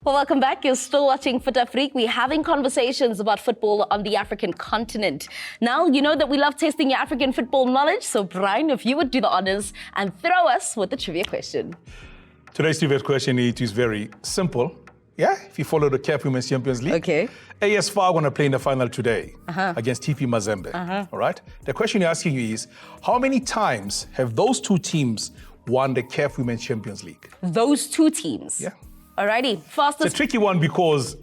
Well, welcome back. You're still watching Fut-Afrique. We're having conversations about football on the African continent. Now, you know that we love testing your African football knowledge. So, Brian, if you would do the honors and throw us with the trivia question. Today's trivia question is very simple. Yeah, if you follow the CAF Women's Champions League. Okay. AS FAR going to play in the final today against TP Mazembe. All right. The question you're asking you is, how many times have those two teams won the CAF Women's Champions League? Those two teams? Yeah. Alrighty, fastest. It's a tricky one because...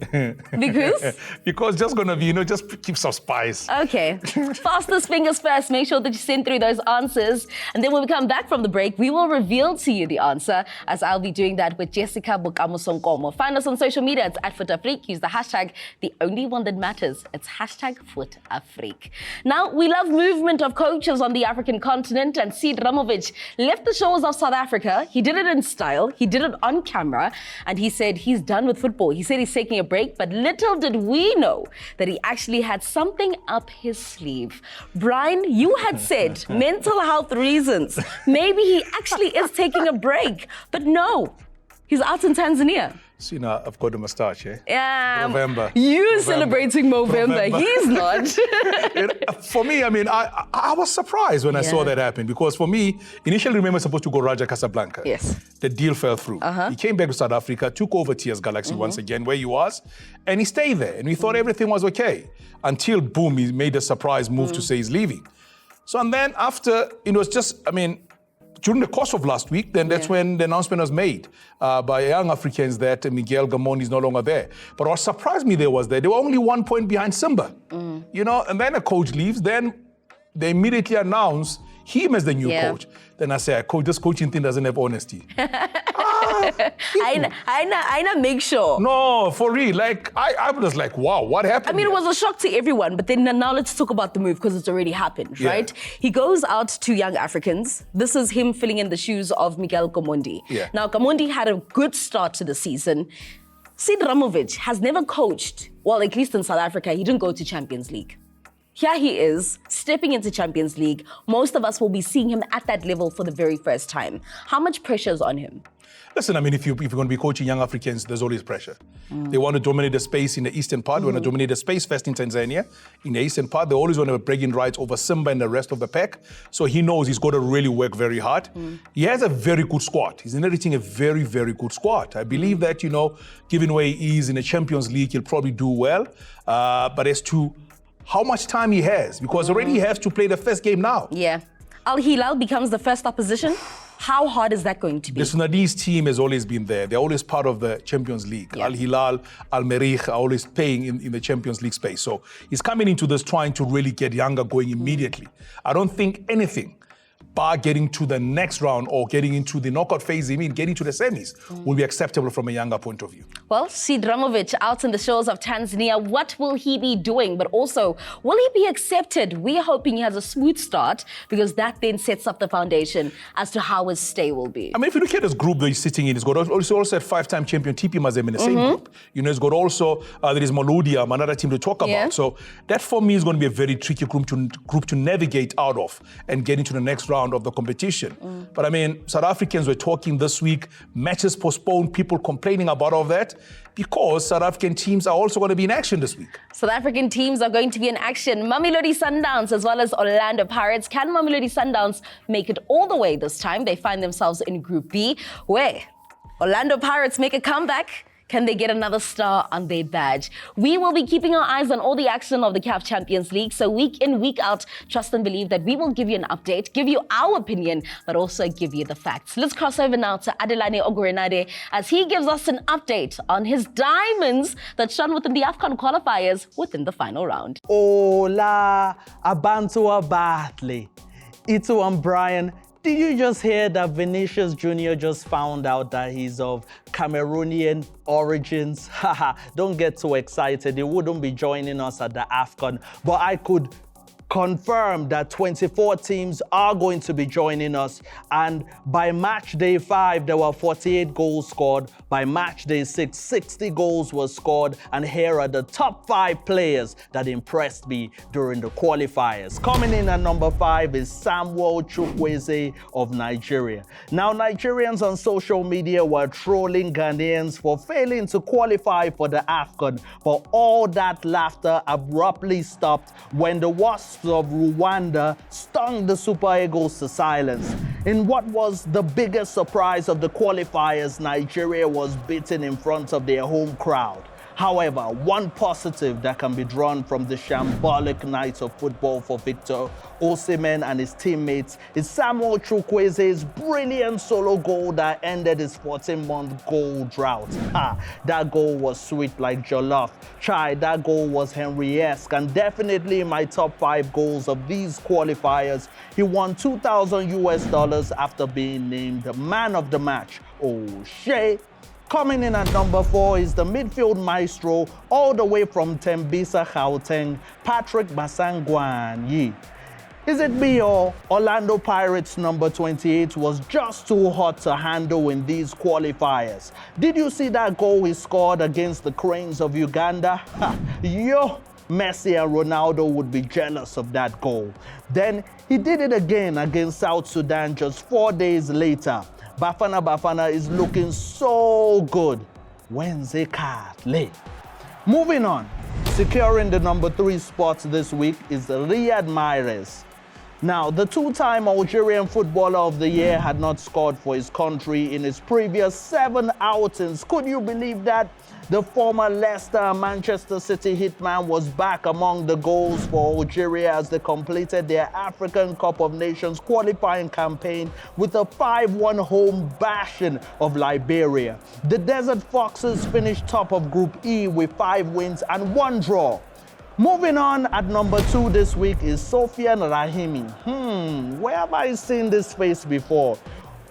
Because? Because just going to be, just keep some spice. Okay. Fastest fingers first. Make sure that you send through those answers. And then when we come back from the break, we will reveal to you the answer, as I'll be doing that with Jessica Bukamusonkomo. Find us on social media. It's at Fut-Afrique. Use the hashtag, the only one that matters. It's hashtag Fut-Afrique. Now, we love movement of coaches on the African continent, and Sead Romovic left the shores of South Africa. He did it in style. He did it on camera. And he said he's done with football. He said he's taking a break, but little did we know that he actually had something up his sleeve. Brian, you had said mental health reasons. Maybe he actually is taking a break, but no, he's out in Tanzania. See, now I've got a moustache, eh? Yeah. November. You celebrating Movember. He's not. For me, I mean, I was surprised when I saw that happen, because for me, initially, remember, supposed to go Raja Casablanca. Yes. The deal fell through. He came back to South Africa, took over TS Galaxy once again, where he was, and he stayed there. And we thought everything was okay until, boom, he made a surprise move to say he's leaving. So, and then after, it was just, I mean, during the course of last week, then that's when the announcement was made by Young Africans that Miguel Gamond is no longer there. But what surprised me there was that they were only 1 point behind Simba. You know, and then a coach leaves, then they immediately announce him as the new coach. Then I say, coach, this coaching thing doesn't have honesty. I make sure. No, for real. Like, I was like, wow, what happened? I mean, it was a shock to everyone, but then now let's talk about the move, because it's already happened, right? He goes out to Young Africans. This is him filling in the shoes of Miguel Gamondi. Now, Gamondi had a good start to the season. Sead Romovic has never coached, well, at least in South Africa, he didn't go to Champions League. Here he is, stepping into Champions League. Most of us will be seeing him at that level for the very first time. How much pressure is on him? Listen, I mean, if you're going to be coaching young Africans, there's always pressure. They want to dominate the space in the eastern part. They want to dominate the space first in Tanzania. In the eastern part, they always want to have bragging rights over Simba and the rest of the pack. So he knows he's got to really work very hard. He has a very good squad. He's inheriting a very, very good squad. I believe that, you know, given where he is in the Champions League, he'll probably do well. But as to how much time he has, because already he has to play the first game now. Yeah. Al-Hilal becomes the first opposition. How hard is that going to be? The Sudanese team has always been there. They're always part of the Champions League. Al-Hilal, Al-Merrikh are always playing in the Champions League space. So he's coming into this trying to really get Yanga going immediately. I don't think anything bar getting to the next round or getting into the knockout phase, I mean, getting to the semis, will be acceptable from a Yanga point of view. Well, Sead Romovic out in the shores of Tanzania, what will he be doing? But also, will he be accepted? We're hoping he has a smooth start, because that then sets up the foundation as to how his stay will be. I mean, if you look at this group that he's sitting in, he's got also had five-time champion TP Mazembe in the same group. You know, he's got also, there is Maludia, another team to talk about. So that for me is going to be a very tricky group to navigate out of and get into the next round of the competition. But I mean, South Africans were talking this week, matches postponed, people complaining about all of that, because South African teams are also going to be in action this week. South African teams are going to be in action. Mamelodi Sundowns as well as Orlando Pirates. Can Mamelodi Sundowns make it all the way this time? They find themselves in Group B, where Orlando Pirates make a comeback. Can they get another star on their badge? We will be keeping our eyes on all the action of the CAF Champions League. So week in, week out, trust and believe that we will give you an update, give you our opinion, but also give you the facts. Let's cross over now to Adelane Ogorenade as he gives us an update on his diamonds that shone within the Afcon qualifiers within the final round. Hola, Abantu Abatle. Itu and Brian. Did you just hear that Vinicius Jr. just found out that he's of Cameroonian origins? Haha, don't get too excited. He wouldn't be joining us at the Afcon. But I could confirmed that 24 teams are going to be joining us, and by match day 5 there were 48 goals scored. By match day 6, 60 goals were scored, and here are the top 5 players that impressed me during the qualifiers. Coming in at number 5 is Samuel Chukwueze of Nigeria. Now, Nigerians on social media were trolling Ghanaians for failing to qualify for the Afcon, but all that laughter abruptly stopped when the Wasps of Rwanda stung the Super Eagles to silence. In what was the biggest surprise of the qualifiers, Nigeria was beaten in front of their home crowd. However, one positive that can be drawn from the shambolic night of football for Victor Osimhen and his teammates is Samuel Chukwueze's brilliant solo goal that ended his 14-month goal drought. That goal was sweet like jollof. Chai, that goal was Henry-esque, and definitely in my top 5 goals of these qualifiers. He won $2,000 after being named man of the match. Oh, shit. Coming in at number 4 is the midfield maestro all the way from Tembisa, Gauteng, Patrick Basangwanyi. Is it me or Orlando Pirates number 28 was just too hot to handle in these qualifiers? Did you see that goal he scored against the Cranes of Uganda? Messi and Ronaldo would be jealous of that goal. Then he did it again against South Sudan just 4 days later. Bafana is looking so good. Wednesday card late. Moving on, securing the number 3 spot this week is Riyad Mahrez. Now, the 2-time Algerian Footballer of the Year had not scored for his country in his previous 7 outings. Could you believe that? The former Leicester and Manchester City hitman was back among the goals for Algeria as they completed their African Cup of Nations qualifying campaign with a 5-1 home bashing of Liberia. The Desert Foxes finished top of Group E with 5 wins and 1 draw. Moving on, at number 2 this week is Sofiane Rahimi. Where have I seen this face before?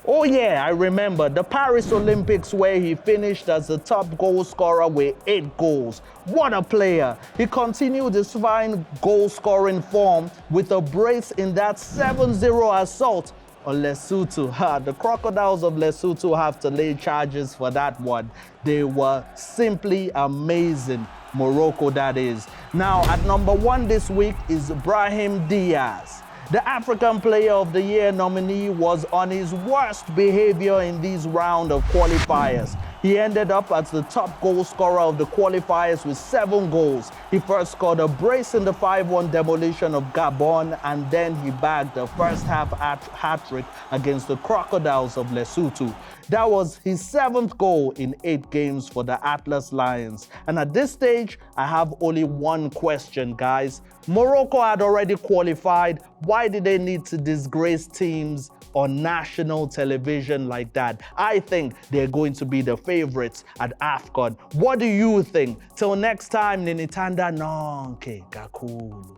Oh yeah, I remember the Paris Olympics where he finished as the top goal scorer with 8 goals. What a player! He continued his fine goal-scoring form with a brace in that 7-0 assault on Lesotho. The Crocodiles of Lesotho have to lay charges for that one. They were simply amazing. Morocco, that is. Now, at number 1 this week is Brahim Diaz. The African Player of the Year nominee was on his worst behavior in these round of qualifiers. He ended up as the top goal scorer of the qualifiers with 7 goals. He first scored a brace in the 5-1 demolition of Gabon, and then he bagged the first half hat-trick against the Crocodiles of Lesotho. That was his 7th goal in 8 games for the Atlas Lions. And at this stage, I have only one question, guys. Morocco had already qualified. Why did they need to disgrace teams on national television like that? I think they're going to be the favorites at Afcon. What do you think? Till next time, Ninitanda Nonke Gakulu.